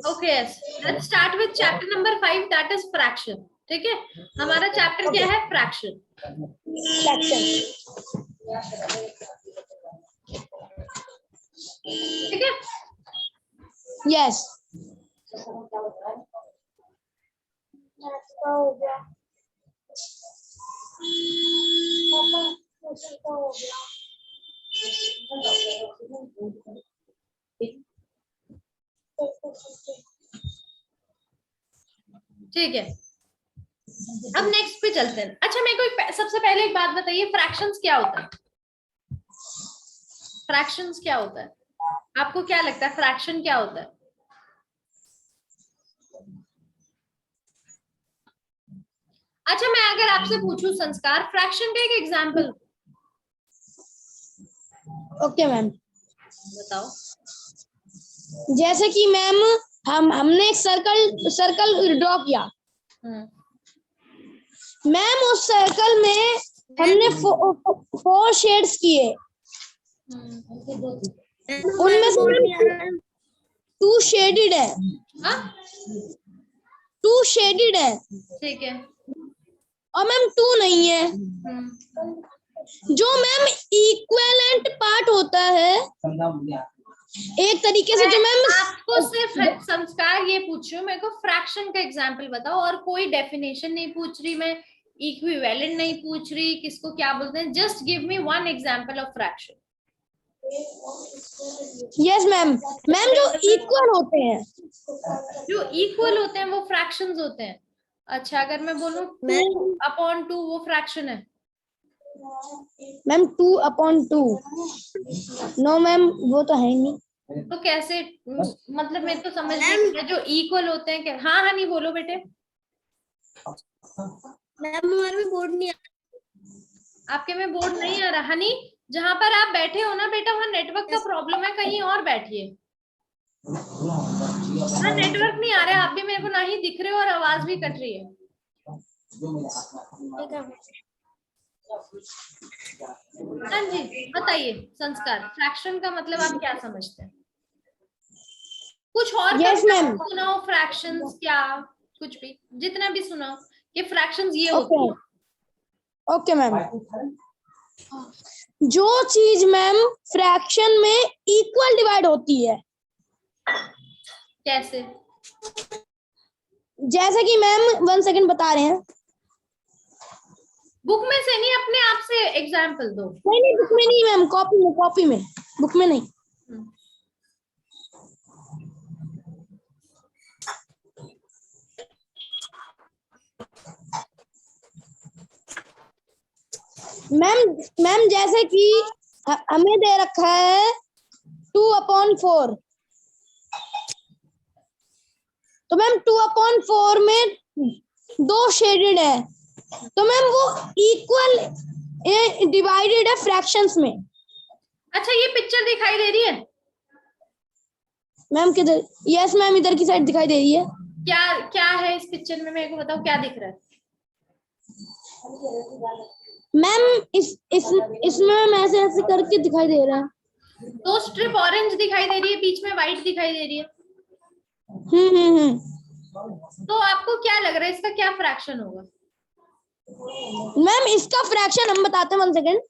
Okay, let's start with chapter number 5, that is fraction. ठीक है, हमारा चैप्टर क्या है? फ्रैक्शन। ठीक है, यस। ठीक है, अब नेक्स्ट पे चलते हैं। अच्छा, मेरे को सबसे पहले एक बात बताइए, फ्रैक्शंस क्या होता है? फ्रैक्शंस क्या होता है? आपको क्या लगता है फ्रैक्शन क्या होता है? अच्छा, मैं अगर आपसे पूछूं संस्कार, फ्रैक्शन का एक एग्जांपल ओके मैम। बताओ। जैसे कि मैम हमने एक सर्कल ड्रॉ किया मैम। उस सर्कल में हमने 4 शेड्स किए। उनमें से 2 शेडेड है। हाँ, 2 शेडेड है ठीक है। और मैम 2 नहीं है। जो मैम इक्विवेलेंट पार्ट होता है एक तरीके से, जो मैम आपको सिर्फ संस्कार ये पूछ रही हूँ, मेरे को फ्रैक्शन का एग्जांपल बताओ, और कोई डेफिनेशन नहीं पूछ रही मैं, इक्विवेलेंट नहीं पूछ रही, किसको क्या बोलते हैं। Just give me one example of fraction. Yes ma'am. Ma'am जो इक्वल होते हैं, जो इक्वल होते हैं वो फ्रैक्शंस होते हैं। अच्छा, अगर मैं बोलूं 2/2 वो फ्रैक्शन है? मैम 2/2 नो मैम, वो तो है ही नहीं। तो कैसे, मतलब मेरे को समझ नहीं आ रहा। जो इक्वल होते हैं क्या? हाँ हाँ, नहीं बोलो बेटे। मैम हमारे में बोर्ड नहीं आपके में बोर्ड नहीं आ रहा हनी? जहां पर आप बैठे हो ना बेटा, वहां नेटवर्क का प्रॉब्लम है, कहीं और बैठिए। हाँ, नेटवर्क नहीं आ रहा है, आप भी मेरे को ना ही दिख रहे हो और आवाज भी कट रही है। हाँ जी, बताइए संस्कार, फ्रैक्शन का मतलब आप क्या समझते हैं? कुछ और यस मैम। सुनाओ, फ्रैक्शंस क्या, कुछ भी, जितना भी सुनाओ कि फ्रैक्शंस ये होती है। Okay ma'am. जो चीज मैम फ्रैक्शन में इक्वल डिवाइड होती है। कैसे? जैसे कि मैम 1 सेकंड बता रहे हैं। बुक में से नहीं, अपने आप से एग्जांपल दो। नहीं बुक में नहीं मैम, कॉपी में, बुक में नहीं। मैम जैसे कि हमें दे रखा है 2/4, तो मैम 2/4 में 2 शेडेड है, तो मैम वो इक्वल डिवाइडेड है फ्रैक्शंस में। अच्छा, ये पिक्चर दिखाई दे रही है मैम किधर? यस मैम, इधर की साइड दिखाई दे रही है। क्या? क्या है इस पिक्चर में, मेरे को बताओ, क्या दिख रहा है? मैम इसमें मैम ऐसे ऐसे करके दिखाई दे रहा है। 2 स्ट्रिप ऑरेंज दिखाई दे रही है, बीच में व्हाइट दिखाई दे रही है। तो आपको क्या लग रहा है, इसका क्या फ्रैक्शन होगा? मैम इसका फ्रैक्शन हम बताते हैं, 1 सेकंड।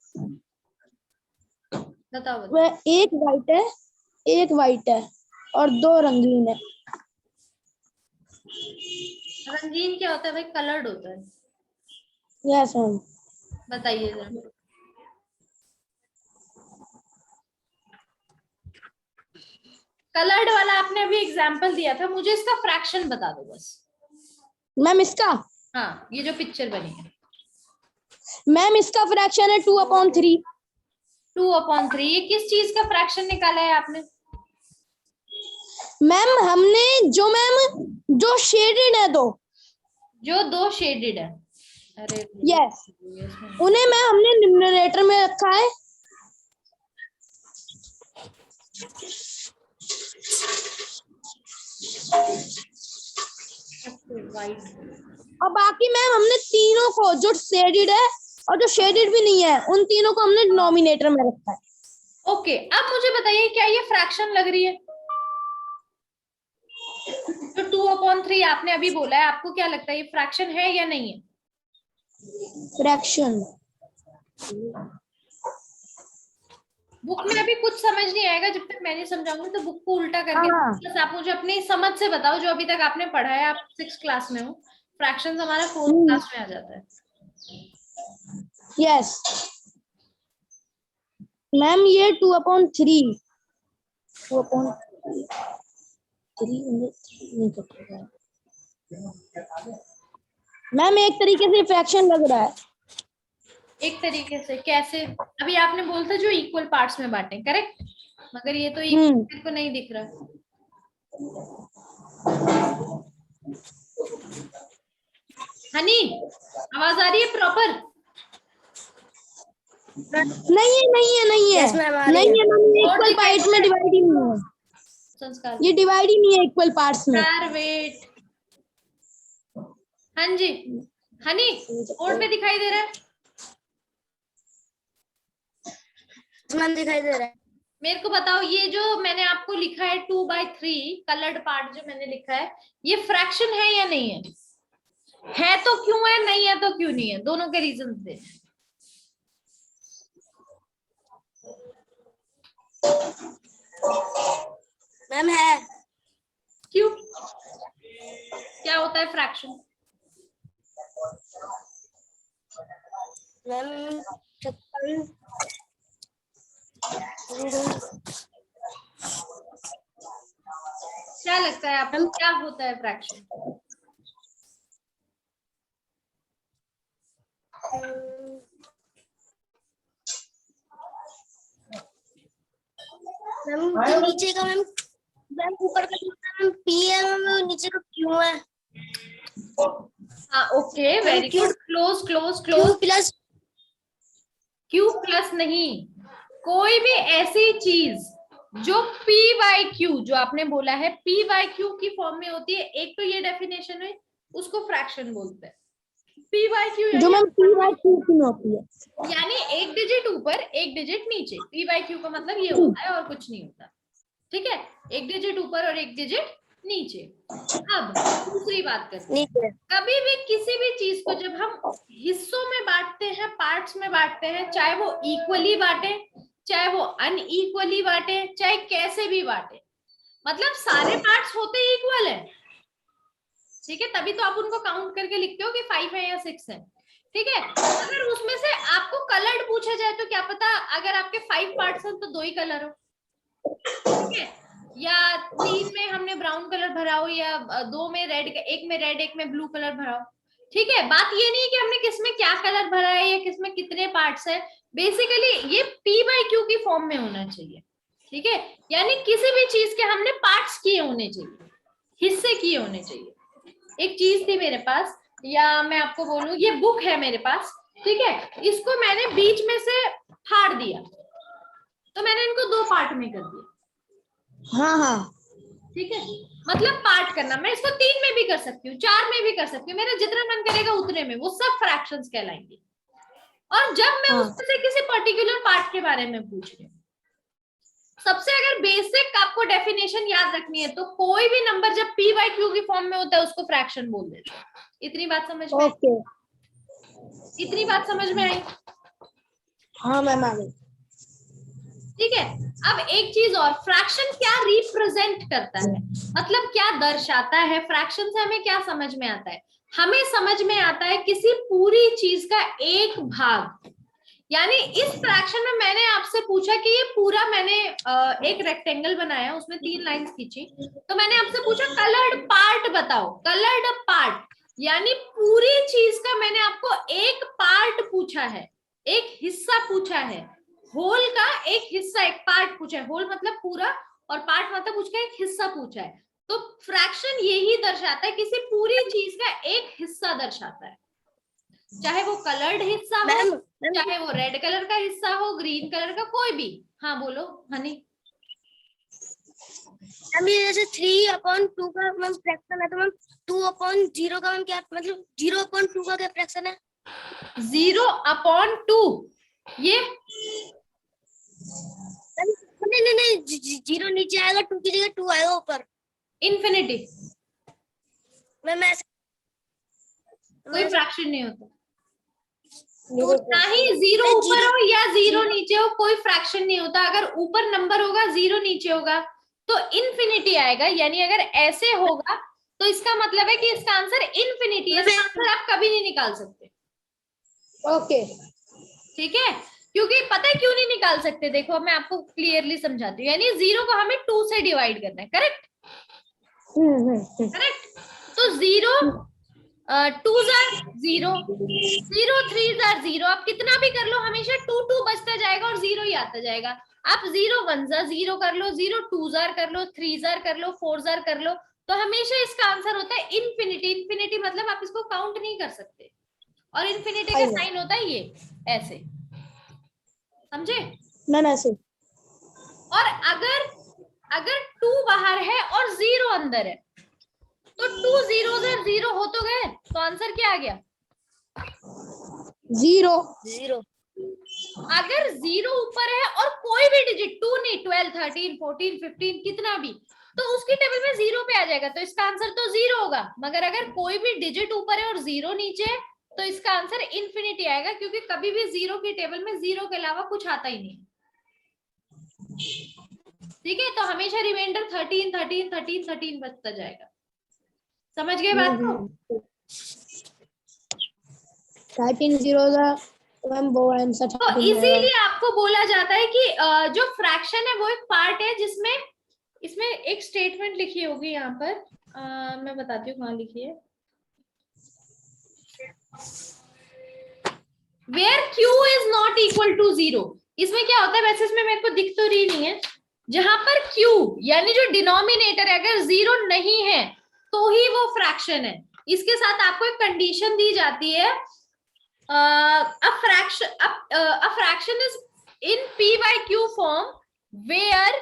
बताओ। एक वाइट है और 2 रंगीन है। रंगीन क्या होता है भाई? कलर्ड होता है। Yes ma'am. बताइए जरा। कलर्ड वाला आपने अभी एग्जांपल दिया था, मुझे इसका फ्रैक्शन बता दो बस। मैम इसका, हाँ, ये जो पिक्चर बनी है, मैम इसका फ्रैक्शन है 2/3। 2/3। ये किस चीज का फ्रैक्शन निकाला है आपने? मैम हमने जो शेडेड है जो 2 शेडेड है। अरे यस, उन्हें मैम हमने न्यूमरेटर में रखा है। और बाकी मैम हमने तीनों को, जो शेडेड है और जो शेडेड भी नहीं है, उन तीनों को हमने डिनोमिनेटर में रखा है। ओके, अब मुझे बताइए क्या ये फ्रैक्शन लग रही है? जो 2/3 आपने अभी बोला है, आपको क्या लगता है ये फ्रैक्शन है या नहीं है? फ्रैक्शन। बुक में अभी कुछ समझ नहीं आएगा जब तक मैं नहीं समझाऊंगी, तो बुक को उल्टा करके बस आप मुझे अपनी समझ से बताओ, जो अभी तक आपने पढ़ा है। आप 6th क्लास में हो, फ्रैक्शंस हमारा 4th क्लास में आ जाता है। यस मैम, ये 2/3 मैम एक तरीके से फ्रैक्शन लग रहा है। एक तरीके से कैसे? अभी आपने बोला था जो इक्वल पार्ट्स में बांटे, करेक्ट? मगर ये तो मेरे को नहीं दिख रहा। हनी, आवाज आ रही है प्रॉपर? नहीं है Yes, ma'am, आ रही है। नहीं है मैम, और इक्वल पार्ट में डिवाइड ही नहीं है। संस्कार ये डिवाइड ही नहीं है इक्वल पार्ट्स में। वेट, हाँ जी हनी, बोर्ड पे दिखाई दे रहा है? मैम दिखाई दे रहा है। मेरे को बताओ, ये जो मैंने आपको लिखा है 2/3 कलर्ड पार्ट जो मैंने लिखा है, ये फ्रैक्शन है या नहीं है? है तो क्यों है, नहीं है तो क्यों नहीं है? दोनों के रीजन दे। मैम है। क्यों? क्या होता है फ्रैक्शन? मैम क्या लगता है आपको, क्या होता है फ्रैक्शन? मैम नीचे का मैम मैम ऊपर का मैम पी है, मैम नीचे का क्यू है। हाँ okay, very good, close close Q close. Plus Q plus नहीं, कोई भी ऐसी चीज जो P/Q, जो आपने बोला है P/Q की फॉर्म में होती है, एक तो ये डेफिनेशन है, उसको फ्रैक्शन बोलते हैं। P/Q जो मैम P/Q में होती है, यानी एक डिजिट ऊपर एक डिजिट नीचे। P/Q का मतलब ये होता है और कुछ नहीं होता, ठीक है? एक डिजिट ऊपर और एक डिजिट नीचे। अब दूसरी बात करते हैं, कभी भी किसी भी चीज को जब हम हिस्सों में बांटते हैं, पार्ट्स में बांटते हैं, चाहे वो इक्वली बांटे, चाहे वो अनइक्वली बांटे, चाहे कैसे भी बांटे, मतलब सारे पार्ट्स होते इक्वल है, ठीक है? तभी तो आप उनको काउंट करके लिखते हो कि 5 है या 6 है, ठीक है? अगर उसमें से आपको कलर्ड पूछा जाए तो क्या पता अगर आपके 5 पार्ट्स हैं तो 2 ही कलर हो, ठीक है? या 3 में हमने ब्राउन कलर भरा हो, या 2 में रेड, एक में रेड एक में ब्लू कलर भरा हो, ठीक है? बात ये नहीं है कि हमने किसमें क्या कलर भरा है या किसमें कितने पार्ट्स है, बेसिकली ये P/Q की फॉर्म में होना चाहिए, ठीक है? यानी किसी भी चीज के हमने पार्ट्स किए होने चाहिए, हिस्से किए होने चाहिए। एक चीज थी मेरे पास, या मैं आपको बोलूं ये बुक है मेरे पास, ठीक है? इसको मैंने बीच में से फाड़ दिया, तो मैंने इनको 2 पार्ट में कर दिया, हाँ ठीक है? मतलब पार्ट करना, मैं इसको 3 में भी कर सकती हूँ, 4 में भी कर सकती हूँ, मेरा जितना मन करेगा उतने में, वो सब फ्रैक्शंस कहलाएंगे। और जब मैं उसमें से किसी पर्टिकुलर पार्ट के बारे में पूछ रही हूँ, सबसे अगर बेसिक आपको डेफिनेशन याद रखनी है तो कोई भी नंबर जब P/Q की फॉर्म में होता है उसको फ्रैक्शन बोल देते हैं। इतनी बात समझ में आई? इतनी बात समझ में आई? हाँ मैम आ गई। ठीक है, अब एक चीज और, फ्रैक्शन क्या रिप्रेजेंट करता है, मतलब क्या दर्शाता है? फ्रैक्शन से हमें क्या समझ में आता है? हमें समझ में आता है किसी पूरी चीज का एक भाग। यानी इस फ्रैक्शन में मैंने आपसे पूछा कि ये पूरा, मैंने एक रेक्टेंगल बनाया, उसमें 3 लाइंस खींची, तो मैंने आपसे पूछा कलर्ड पार्ट बताओ, कलर्ड पार्ट, यानी पूरी चीज का मैंने आपको एक पार्ट पूछा है, एक हिस्सा पूछा है, होल का एक हिस्सा, एक पार्ट पूछा है, होल मतलब पूरा और पार्ट मतलब उसका एक हिस्सा पूछा है। तो फ्रैक्शन यही दर्शाता है, किसी पूरी चीज का एक हिस्सा दर्शाता है, चाहे वो कलर्ड हिस्सा हो, चाहे वो रेड कलर का हिस्सा हो, ग्रीन कलर का, कोई भी। हाँ बोलो हनी। जैसे 3/2 का मैम फ्रैक्शन है, तो मैम 2/0 का मैम क्या मतलब 0/2 का क्या फ्रैक्शन है? 0/2 ये नहीं नहीं, जीरो नीचे आएगा, 2 की जगह 2 आएगा ऊपर। इन्फिनिटी मैम ऐसे कोई फ्रैक्शन नहीं होता, जीरो ना ही जीरो मैं ऊपर जीरो- हो या जीरो नीचे हो, कोई फ्रैक्शन नहीं होता। अगर ऊपर नंबर होगा, जीरो नीचे होगा, तो इन्फिनिटी आएगा। यानी अगर ऐसे होगा तो इसका मतलब है कि इसका आंसर इन्फिनिटी है, इसका आंसर आप कभी नहीं निकाल सकते। ओके। ठीक है, क्योंकि पता है क्यों नहीं निकाल सकते, देखो मैं आपको क्लियरली समझाती हूँ। यानी जीरो को हमें 2 से डिवाइड करना है, करेक्ट? करेक्ट। तो zero 2 jar zero, zero 3 jar zero, आप कितना भी कर लो हमेशा 2 2 बचता जाएगा और जीरो ही आता जाएगा। आप जीरो 1 जार जीरो कर लो, जीरो 2 जार कर लो, 3 जार कर लो, 4 जार कर लो, तो हमेशा इसका आंसर होता है इन्फिनिटी। इन्फिनिटी मतलब आप इसको काउंट नहीं कर सकते, और इन्फिनिटी का साइन होता है ये ऐसे, समझे? मैम ऐसे। और अगर अगर 2 बाहर है और जीरो अंदर है, तो 2 जीरो जीरो हो तो गए, तो आंसर क्या आ गया? जीरो। जीरो। अगर जीरो ऊपर है और कोई भी डिजिट 2 नहीं, 12 13 14 15 कितना भी, तो उसकी टेबल में जीरो पे आ जाएगा, तो इसका आंसर तो जीरो होगा। मगर अगर कोई भी डिजिट ऊपर है और जीरो नीचे है, तो इसका आंसर इन्फिनिटी आएगा, क्योंकि कभी भी जीरो की टेबल में जीरो के अलावा कुछ आता ही नहीं। ठीक है, तो हमेशा रिमाइंडर 13 13 13 13 बचता जाएगा। समझ गए बात को? 13 जीरो मैम वो आंसर तो इसीलिए आपको बोला जाता है कि जो फ्रैक्शन है वो एक पार्ट है जिसमें, इसमें एक स्टेटमेंट लिखी होगी यहाँ पर, मैं बताती हूँ कहाँ लिखी है। Where Q is not equal to 0, इसमें क्या होता है, वैसे इसमें मेरे को दिख तो रही नहीं है, जहां पर Q यानी जो डिनोमिनेटर है अगर जीरो नहीं है तो ही वो फ्रैक्शन है। इसके साथ आपको एक कंडीशन दी जाती है, a fraction is in p by q form where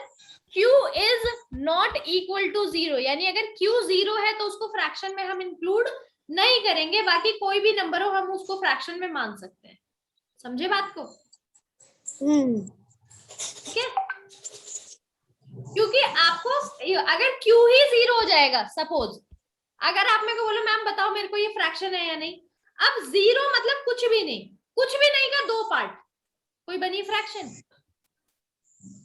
q is not equal to 0, यानी अगर q 0 है तो उसको फ्रैक्शन में हम इंक्लूड नहीं करेंगे, बाकी कोई भी नंबर हो हम उसको फ्रैक्शन में मान सकते हैं। समझे बात को? ठीक है, क्योंकि आपको अगर q ही 0 हो जाएगा, सपोज अगर आप मेरे को बोलो मैम बताओ मेरे को ये फ्रैक्शन है या नहीं, अब जीरो मतलब कुछ भी नहीं का 2 पार्ट, कोई बनी फ्रैक्शन?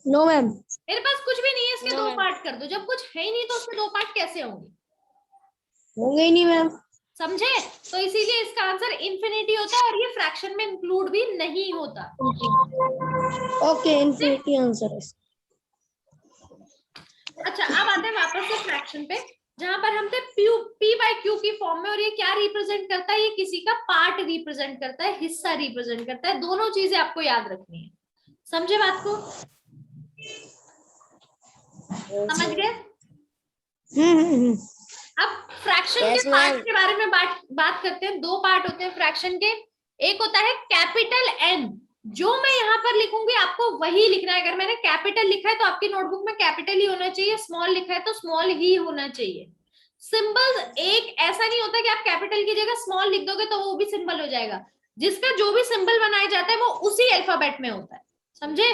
No ma'am. मेरे पास कुछ भी नहीं है, इसके No, 2 ma'am. पार्ट कर दो। जब कुछ है ही नहीं तो उसके 2 पार्ट कैसे होंगे? होंगे ही नहीं मैम। समझे? तो इसीलिए इसका आंसर इन्फिनिटी होता है, और ये फ्रैक्शन में इंक्लूड भी नहीं होता। ओके, इन्फिनिटी आंसर है। अच्छा, अब आते हैं वापस से फ्रैक्शन पे, जहां पर हम थे p बाय q की फॉर्म में, और ये क्या रिप्रेजेंट करता है? ये किसी का पार्ट रिप्रेजेंट करता है, हिस्सा रिप्रेजेंट करता है। दोनों चीजें आपको याद रखनी है। समझे बात को? समझ गए? अब फ्रैक्शन के पार्ट के बारे में बात करते हैं। 2 पार्ट होते हैं फ्रैक्शन के। एक होता है कैपिटल N, जो मैं यहाँ पर लिखूंगी आपको वही लिखना है। अगर मैंने कैपिटल लिखा है तो आपकी नोटबुक में कैपिटल ही होना चाहिए, स्मॉल लिखा है तो स्मॉल ही होना चाहिए। सिंबल एक ऐसा नहीं होता कि आप कैपिटल की जगह स्मॉल लिख दोगे तो वो भी सिंबल हो जाएगा। जिसका जो भी सिंबल बनाया जाता है वो उसी अल्फाबेट में होता है। समझे?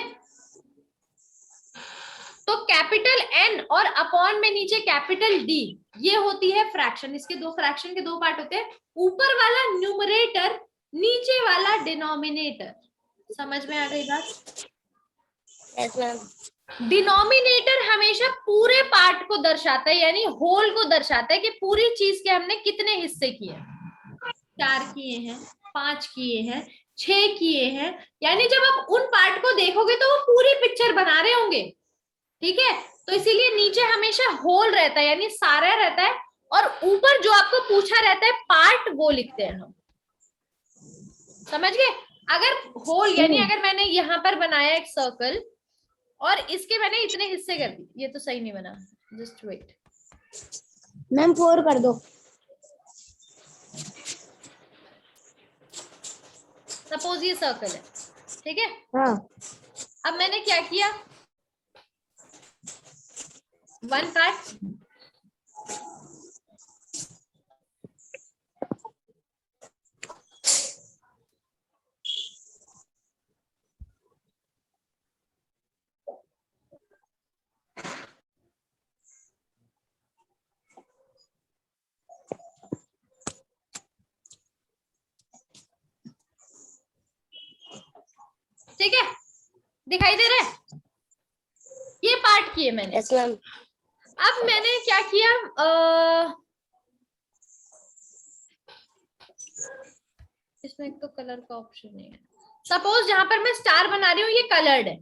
तो कैपिटल N और अपॉन में नीचे कैपिटल D, ये होती है फ्रैक्शन। इसके फ्रैक्शन के 2 पार्ट होते हैं, ऊपर वाला न्यूमरेटर, नीचे वाला डिनोमिनेटर। समझ में आ गई बात? Yes, ma'am. डिनोमिनेटर हमेशा पूरे पार्ट को दर्शाता है, यानी होल को दर्शाता है कि पूरी चीज के हमने कितने हिस्से किए। 4 किए हैं, 5 किए हैं, 6 किए हैं, यानी जब आप उन पार्ट को देखोगे तो वो पूरी पिक्चर बना रहे होंगे। ठीक है, तो इसीलिए नीचे हमेशा होल रहता है, यानी सारा रहता है, और ऊपर जो आपको पूछा रहता है पार्ट, वो लिखते हैं हम। समझ गए? अगर होल यानी अगर मैंने यहाँ पर बनाया एक सर्कल और इसके मैंने इतने हिस्से कर दिए, ये तो सही नहीं बना, जस्ट वेट मैम 4 कर दो। सपोज ये सर्कल है, ठीक है? हाँ। अब मैंने क्या किया, 1 पार्ट, ठीक है, दिखाई दे रहा है? ये पार्ट किए मैंने। Yes ma'am. अब मैंने क्या किया, इसमें एक तो कलर का ऑप्शन नहीं है। सपोज जहां पर मैं स्टार बना रही हूँ ये कलर्ड है,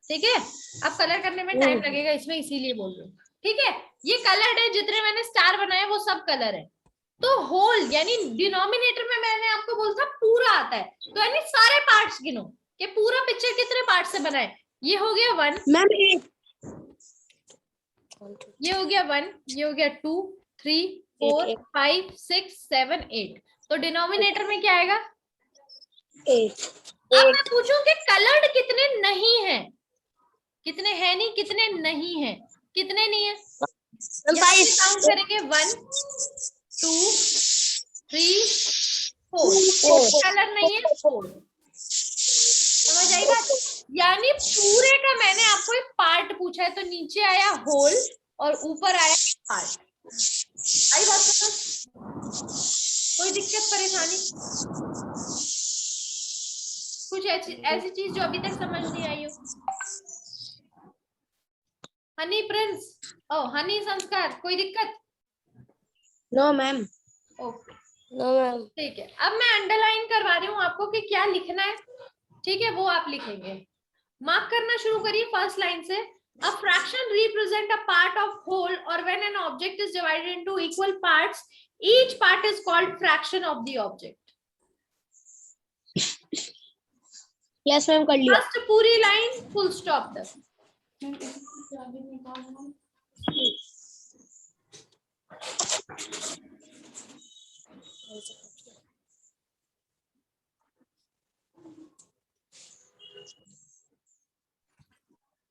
ठीक है। अब कलर करने में टाइम लगेगा इसमें, इसीलिए बोल रही हूँ, ठीक है। ये कलर्ड है, जितने मैंने स्टार बनाए वो सब कलर है। तो होल यानी डिनोमिनेटर में मैंने आपको बोला था पूरा आता है, तो यानी सारे पार्ट्स गिनो कि पूरा पिक्चर कितने पार्ट से बना है। ये हो गया 1 मैम ये हो गया 1, ये हो गया 2 3 4 5 6 7 8। तो डिनोमिनेटर में क्या आएगा? 8। अब मैं पूछूं कि कलर्ड कितने नहीं है, कितने हैं नहीं, कितने नहीं है, कितने नहीं है, काउंट करेंगे 1 2 3 4। कलर नहीं है 4। समझ आई बात? यानी पूरे का मैंने आपको एक पार्ट पूछा है, तो नीचे आया होल और ऊपर आया पार्ट। आई बात समझ? कोई दिक्कत परेशानी? कुछ ऐसी चीज जो अभी तक समझ नहीं आई हो? हनी प्रिंस, ओ हनी संस्कार, कोई दिक्कत? No ma'am. Okay no ma'am. ठीक है। अब मैं अंडरलाइन करवा रही हूँ आपको कि क्या लिखना है, ठीक है, वो आप लिखेंगे। मार्क करना शुरू करिए फर्स्ट लाइन से। A fraction represent a part of whole, or when an object is divided into equal parts, each part is called fraction of the object. Yes ma'am, कर लिया। फर्स्ट पूरी लाइन फुल स्टॉप तक।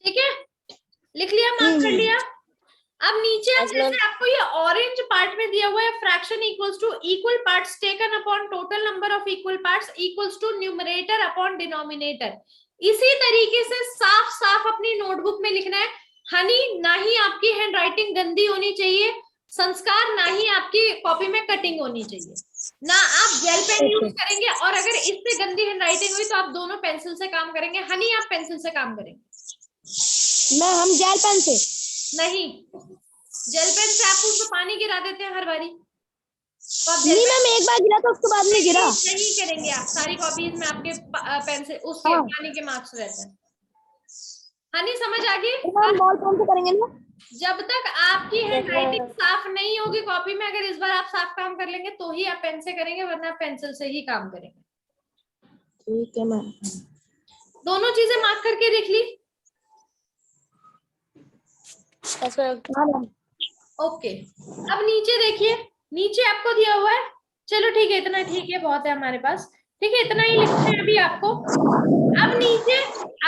ठीक है, लिख लिया, mark कर लिया। अब नीचे अब जैसे आपको ये ऑरेंज पार्ट में दिया हुआ है, fraction equals to equal parts taken upon total number of equal parts equals to numerator upon denominator. इसी तरीके से साफ साफ अपनी नोटबुक में लिखना है। हनी, ना ही आपकी हैंडराइटिंग गंदी होनी चाहिए, संस्कार ना ही आपकी कॉपी में कटिंग होनी चाहिए, ना आप जेल पेन यूज करेंगे, और अगर इससे गंदी हैंडराइटिंग हुई तो आप दोनों पेंसिल से काम करेंगे। हनी, आप पेंसिल से काम करेंगे? मैं हम जेल पेन से नहीं, जेल पेन से आप उसको पानी गिरा देते हैं हर बारी। तो आप नहीं मैम, एक बार गिरा तो उसके बाद नहीं गिरा। नहीं करेंगे आप, सारी कॉपीज में आपके पेन से उसके पानी के मार्क्स रहते हैं। हनी, समझ आ गई? मैम बॉल पेन से करेंगे ना? जब तक आपकी हैंडराइटिंग साफ नहीं होगी कॉपी में, अगर इस बार आप साफ काम कर लेंगे तो ही आप पेन से करेंगे, वरना आप पेंसिल से ही काम करेंगे। ठीक है मैम। दोनों चीजें मार्क करके देख ली? ओके, अब नीचे देखिए, नीचे आपको दिया हुआ है, चलो ठीक है, इतना ठीक है, बहुत है हमारे पास, ठीक है, इतना ही लिखते हैं अभी आपको। अब नीचे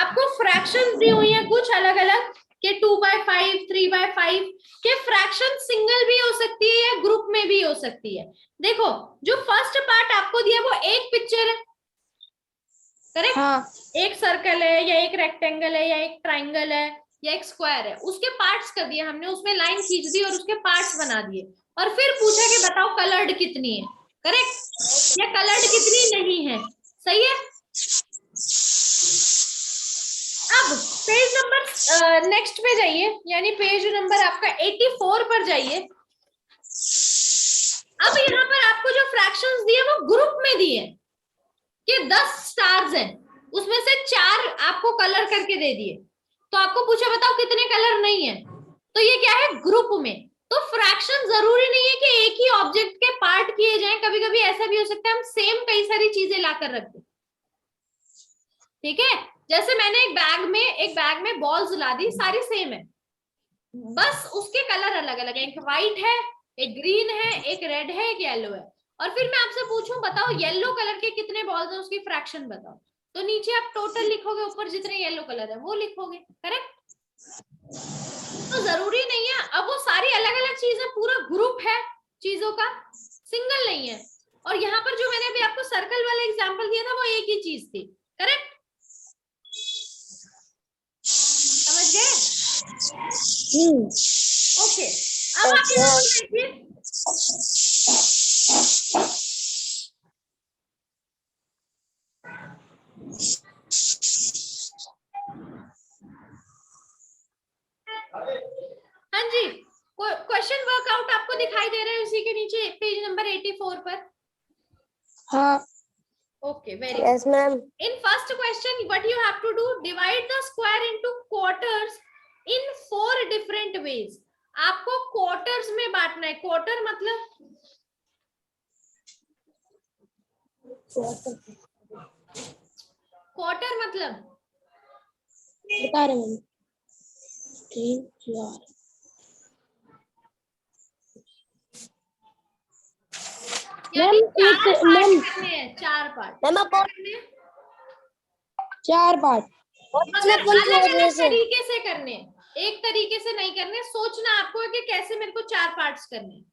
आपको फ्रैक्शंस दी हुई हैं कुछ अलग अलग, के 2/5 3/5 के। फ्रैक्शन सिंगल भी हो सकती है या ग्रुप में भी हो सकती है। देखो, जो फर्स्ट पार्ट आपको दिया वो एक पिक्चर है, करेक्ट? हाँ। एक सर्कल है या एक रेक्टेंगल है या एक ट्राइंगल है या एक स्क्वायर है, उसके पार्ट्स कर दिए हमने, उसमें लाइन खींच दी और उसके पार्ट्स बना दिए, और फिर पूछा कि बताओ कलर्ड कितनी है, करेक्ट, या कलर्ड कितनी नहीं है, सही है। अब पेज नंबर नेक्स्ट पे जाइए, यानी पेज नंबर आपका 84 पर जाइए। अब यहाँ पर आपको जो फ्रैक्शंस दिए वो ग्रुप में दिए कि 10 स्टार्स हैं, उसमें से 4 आपको कलर करके दे दिए, तो आपको पूछा बताओ कितने कलर नहीं है, तो ये क्या है, ग्रुप में। तो फ्रैक्शन जरूरी नहीं है कि एक ही ऑब्जेक्ट के पार्ट किए जाएं, कभी कभी ऐसा भी हो सकता है हम सेम कई सारी चीजें लाकर रख दें, ठीक है। जैसे मैंने एक बैग में बॉल्स ला दी, सारी सेम है, बस उसके कलर अलग अलग है, एक व्हाइट है, एक ग्रीन है, एक रेड है, एक येलो है, और फिर मैं आपसे पूछूं बताओ येलो कलर के कितने बॉल्स हैं, उसकी फ्रैक्शन बताओ, तो नीचे आप टोटल लिखोगे, ऊपर जितने येलो कलर है वो लिखोगे, करेक्ट। तो जरूरी नहीं है, अब वो सारी अलग अलग चीजें, पूरा ग्रुप है चीजों का, सिंगल नहीं है। और यहाँ पर जो मैंने अभी आपको सर्कल वाला एग्जांपल दिया था वो एक ही चीज थी, करेक्ट, समझ गए? ओके, अब आप यहाँ देखिए, दिखाई दे रहा है उसी के नीचे पेज नंबर 84 पर? हाँ okay, very yes ma'am. In first question, what you have to do, divide the square into quarters in 4 different ways. आपको quarters में बांटना है। quarter मतलब quarter मतलब बता रहे मैम 3 4 यानी मैम 4 पार्ट करने हैं, 4 पार्ट मैम अपॉन करने हैं, 4 पार्ट मगर अलग अलग तरीके से करने हैं, एक तरीके से नहीं करने। सोचना आपको है कि कैसे मेरे को 4 पार्ट्स करने हैं,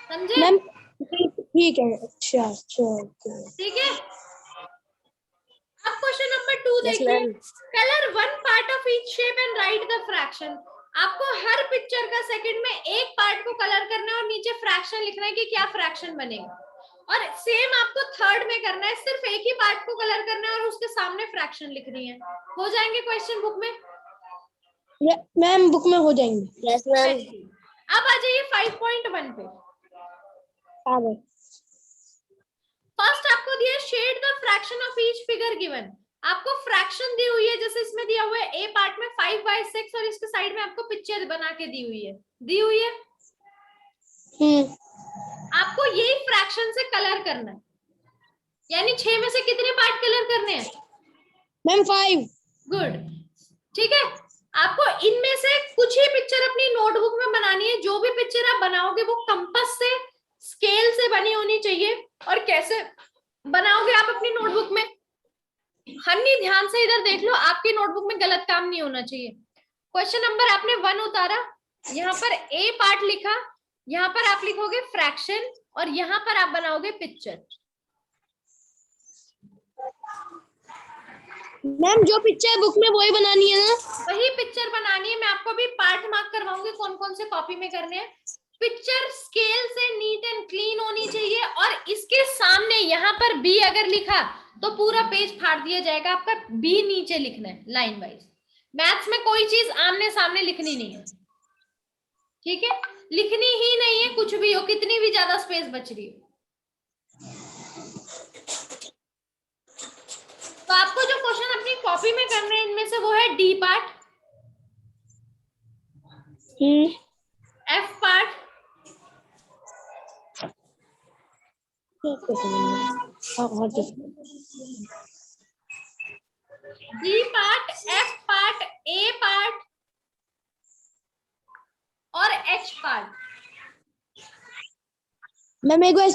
समझे? मैम ठीक है। अच्छा ठीक है। अब क्वेश्चन नंबर 2 यस देखिए, ma'am. Colour one part of each shape and right the fraction. आपको हर पिक्चर का सेकंड में एक पार्ट को कलर करना है और नीचे फ्रैक्शन लिखना है कि क्या फ्रैक्शन बनेगा। और सेम आपको थर्ड में करना है, सिर्फ एक ही पार्ट को कलर करना है और उसके सामने फ्रैक्शन लिखनी है। हो जाएंगे क्वेश्चन बुक में? मैम बुक में हो जाएंगे। Yes ma'am. अब आ जाइए 5.1 पे। फर्स्ट आपको दिया shade the fraction of each figure given. आपको फ्रैक्शन दी हुई है, जैसे इसमें दिया हुआ है ए पार्ट में 5/6 और इसके साइड में आपको पिक्चर बना के दी हुई है। आपको यही फ्रैक्शन से कलर करना है, यानी 6 में से कितने पार्ट कलर करने हैं? मैम 5। गुड, ठीक है। आपको इनमें से कुछ ही पिक्चर अपनी नोटबुक में बनानी है। जो भी पिक्चर आप बनाओगे वो कंपास से, स्केल से बनी होनी चाहिए। और कैसे बनाओगे आप अपनी नोटबुक में? हन्नी ध्यान से इधर देख लो, आपकी नोटबुक में गलत काम नहीं होना चाहिए। क्वेश्चन नंबर आपने 1 उतारा, यहाँ पर ए पार्ट लिखा, यहाँ पर आप लिखोगे फ्रैक्शन और यहाँ पर आप बनाओगे पिक्चर। मैम जो पिक्चर बुक में वही बनानी है ना? वही पिक्चर बनानी है। मैं आपको भी पार्ट मार्क करवाऊंगी कौन कौन से कॉपी में करने हैं। पिक्चर स्केल से नीट एंड क्लीन होनी चाहिए और इसके सामने यहाँ पर बी अगर लिखा तो पूरा पेज फाड़ दिया जाएगा। आपका बी नीचे लिखना है लाइन वाइज। मैथ्स में कोई चीज आमने सामने लिखनी नहीं है, ठीक है? लिखनी ही नहीं है, कुछ भी हो, कितनी भी ज्यादा स्पेस बच रही हो। तो आपको जो क्वेश्चन अपनी कॉपी में करने हैं इनमें से वो है D part, F part, D part, F part, A part और एच पार्ट। मैम एक बार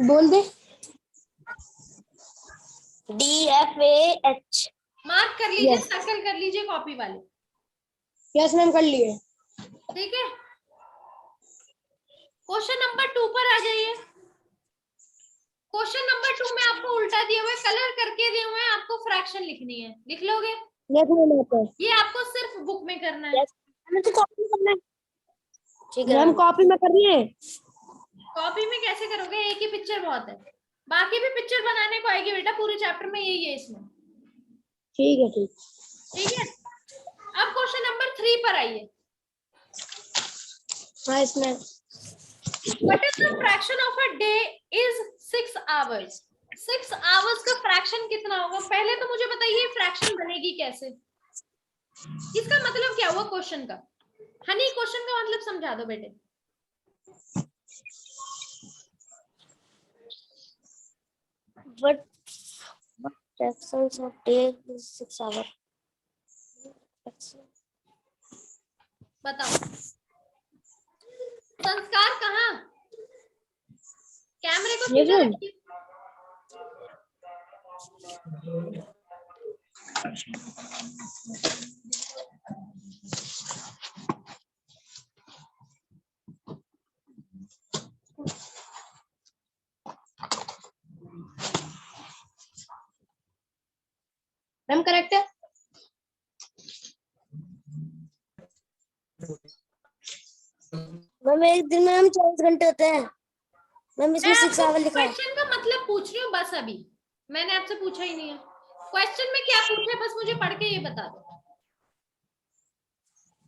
बोल दे। DFAH। मार्क कर लीजिए, Yes. सर्कल कर लीजिए कॉपी वाले, यस मैम कर लिए। ठीक है। क्वेश्चन नंबर 2 पर आ जाइए। क्वेश्चन नंबर 2 में आपको उल्टा दिया हुआ है, कलर करके दिए हुए हैं, आपको फ्रैक्शन लिखनी है। लिख लोगे? ये आपको सिर्फ बुक में करना है। ठीक है मैम कॉपी में करनी है। कॉपी में कैसे करोगे? एक ही पिक्चर बहुत है, बाकी भी पिक्चर बनाने को आएगी बेटा, पूरे चैप्टर में यही है इसमें। ठीक है ठीक है। अब क्वेश्चन नंबर 3 पर आइए। हाँ इसमें What is the fraction of a day is 6 hours? 6 hours का फ्रैक्शन कितना होगा? पहले तो मुझे बताइए फ्रैक्शन बनेगी कैसे? इसका मतलब क्या हुआ क्वेश्चन का? हनी क्वेश्चन का मतलब समझा दो बेटे। What fractions of day is 6 hours? बताओ। संस्कार कहाँ? कैमरे को ये सीधा जो- रखिए। मैम करेक्ट है। मैम एक दिन में हम 24 घंटे होते हैं। मैम इसमें 6 आवर लिखा है। क्वेश्चन का मतलब पूछ रही हूँ बस, अभी मैंने आपसे पूछा ही नहीं है क्वेश्चन में क्या पूछा है, बस मुझे पढ़ के ये बता दो।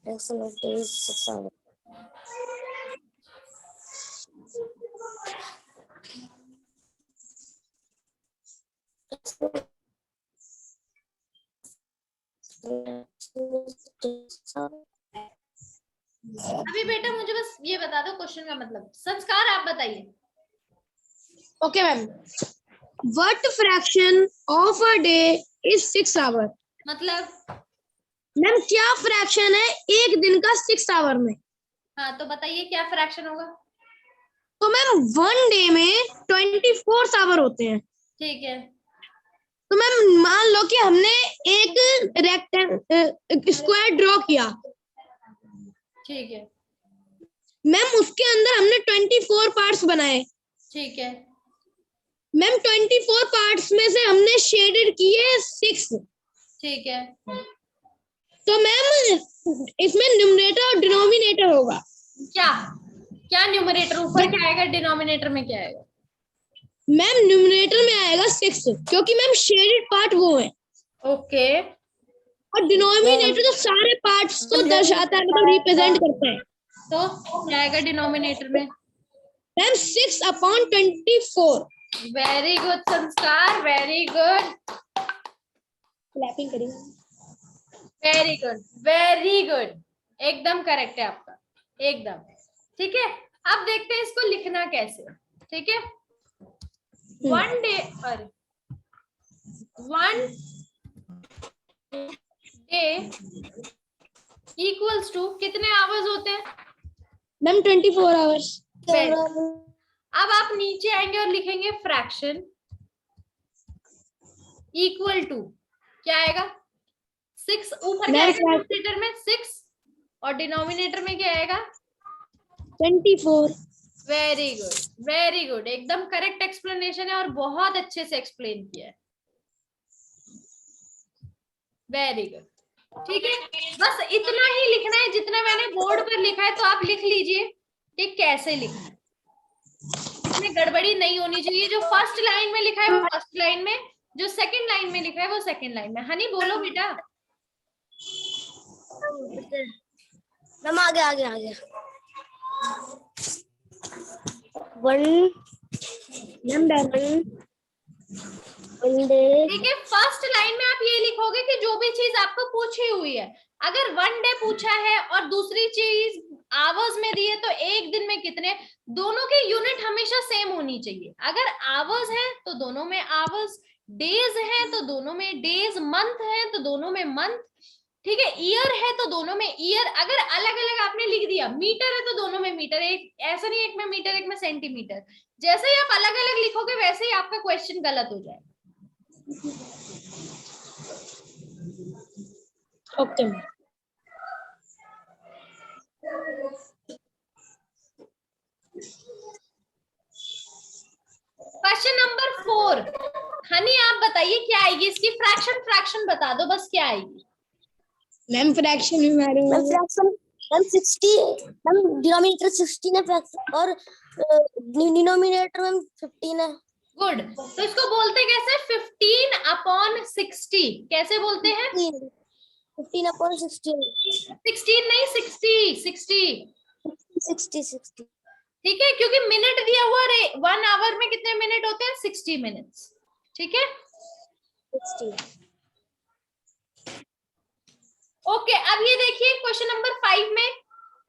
fraction of days 6 hours. अभी बेटा मुझे बस ये बता दो क्वेश्चन का मतलब। संस्कार आप बताइए। Okay ma'am, what fraction of a day is 6 hour? मतलब मैम क्या फ्रैक्शन है एक दिन का 6 आवर में? हाँ, तो बताइए क्या फ्रैक्शन होगा। तो मैम 1 डे में 24 आवर होते हैं। ठीक है, तो मैम मान लो कि हमने एक रेक्टेंगल स्क्वायर ड्रॉ किया, ठीक है, मैम उसके अंदर हमने 24 पार्ट्स बनाए। ठीक है, मैम 24 पार्ट्स में से हमने शेडेड किए 6। ठीक है। तो मैम इसमें न्यूमरेटर और डिनोमिनेटर होगा। क्या क्या न्यूमरेटर ऊपर क्या आएगा, डिनोमिनेटर में क्या आएगा? मैम न्यूमरेटर में आएगा 6, क्योंकि मैम शेडेड पार्ट वो है। ओके, और डिनोमिनेटर तो सारे पार्ट्स को दर्शाता है, मतलब रिप्रेजेंट करता है। तो क्या आएगा डिनोमिनेटर में? मैम 6/24। वेरी गुड संस्कार, वेरी गुड, क्लैपिंग करेंगे। वेरी गुड, वेरी गुड, एकदम करेक्ट है आपका, एकदम ठीक है। अब देखते हैं इसको लिखना कैसे। ठीक है, 1 डे और 1 डे इक्वल्स टू कितने आवर्स होते हैं? Ma'am 24 hours. अब आप नीचे आएंगे और लिखेंगे फ्रैक्शन इक्वल टू क्या आएगा? 6 ऊपर क्या आएगा? न्यूमरेटर में 6 और डिनोमिनेटर में क्या आएगा? 24। वेरी गुड, वेरी गुड, एकदम करेक्ट एक्सप्लेनेशन है और बहुत अच्छे से एक्सप्लेन किया है। वेरी गुड, ठीक है। बस इतना ही लिखना है जितना मैंने बोर्ड पर लिखा है, तो आप लिख लीजिए कि कैसे लिखना है। इसमें गड़बड़ी नहीं होनी चाहिए। जो फर्स्ट लाइन में लिखा है वो फर्स्ट लाइन में, जो सेकंड लाइन में लिखा है वो सेकंड लाइन में। हनी बोलो बेटा। हम आगे आगे आगे 1 डे। ठीक है, फर्स्ट लाइन में आप ये लिखोगे कि जो भी चीज आपको पूछी हुई है। अगर 1 डे पूछा है और दूसरी चीज आवर्स में दी है, तो एक दिन में कितने, दोनों की यूनिट हमेशा सेम होनी चाहिए। अगर आवर्स है तो दोनों में आवर्स, डेज है तो दोनों में डेज, मंथ है तो दोनों में मंथ, ठीक है, ईयर है तो दोनों में ईयर। अगर अलग अलग आपने लिख दिया, मीटर है तो दोनों में मीटर, एक ऐसा नहीं एक में मीटर एक में सेंटीमीटर, जैसे ही आप अलग अलग लिखोगे वैसे ही आपका क्वेश्चन गलत हो जाएगा। ओके। क्वेश्चन नंबर 4, हनी आप बताइए क्या आएगी इसकी फ्रैक्शन। फ्रैक्शन बता दो बस क्या आएगी। मैम फ्रैक्शन में फ्रैक्शन मैम 60, मैम डिनोमिनेटर 16 है फ्रैक्शन और डिनोमिनेटर मैम 15 है। गुड, तो इसको बोलते कैसे? 15/60 कैसे बोलते हैं? 15/16 16 नहीं, 60। ठीक है, क्योंकि मिनट दिया हुआ रे, 1 आवर में कितने मिनट होते हैं? 60 मिनट्स। ठीक है, 60। ओके। अब ये देखिए क्वेश्चन नंबर 5 में,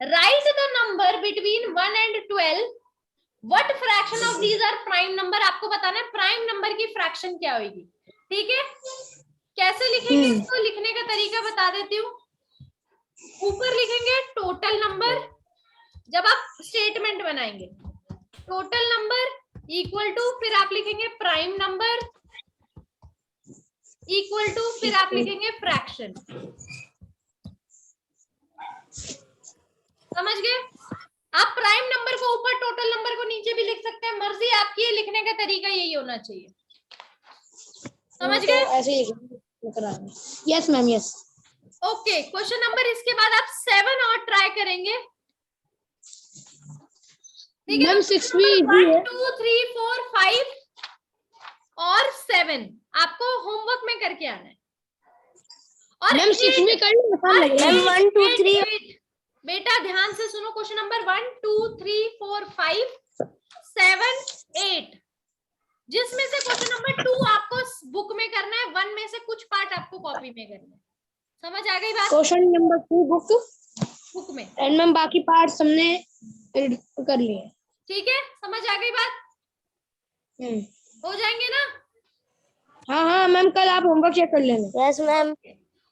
write the number between 1 and 12, what fraction of these are prime number. आपको बताना है प्राइम नंबर की फ्रैक्शन क्या होगी। ठीक है, कैसे लिखेंगे इसको? लिखने का तरीका बता देती हूँ। ऊपर लिखेंगे टोटल नंबर, जब आप स्टेटमेंट बनाएंगे टोटल नंबर इक्वल टू, फिर आप लिखेंगे प्राइम नंबर इक्वल टू, फिर आप लिखेंगे फ्रैक्शन। समझ गए? आप प्राइम नंबर को ऊपर, टोटल नंबर को नीचे भी लिख सकते हैं, मर्जी आपकी है, लिखने का तरीका यही होना चाहिए। समझ गए? ऐसे ही। Yes ma'am, yes. Okay, question number इसके बाद आप 7 और ट्राई करेंगे। ठीक है, 6 भी इजी 1 है। 2 3 4 5 और 7 आपको होमवर्क में करके आना है। और मैम 6 में कर लो, आसान लगेगा। मैम 1 2 3 बेटा ध्यान से सुनो, क्वेश्चन नंबर 1 2 3 4 5 7 8, जिसमें से क्वेश्चन नंबर 2 आपको बुक में करना है, 1 में से कुछ पार्ट आपको कॉपी में करना है। समझ आ गई बात? क्वेश्चन नंबर 2 बुक में। एंड मैम बाकी पार्ट्स हमने कर लिए। ठीक है, समझ आ गई बात? हो जाएंगे ना? हाँ हाँ मैम, कल आप होमवर्क चेक कर लेना। Yes ma'am.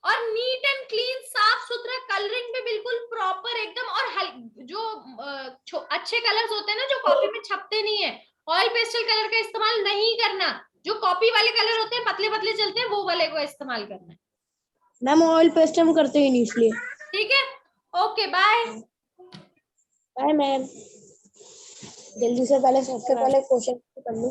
और नीट एंड क्लीन, साफ सुथरा, कलरिंग पे बिल्कुल प्रॉपर एकदम, और जो अच्छे कलर्स होते हैं ना, जो कॉपी में छपते नहीं है, ऑयल पेस्टल कलर का इस्तेमाल नहीं करना। जो कॉपी वाले कलर होते हैं, पतले पतले चलते हैं, वो वाले को इस्तेमाल करना है। मैम ऑयल पेस्ट हम करते ही नहीं इसलिए। ठीक है, ओके बाय। Bye ma'am. जल्दी से पहले सबसे पहले क्वेश्चन कर लूं।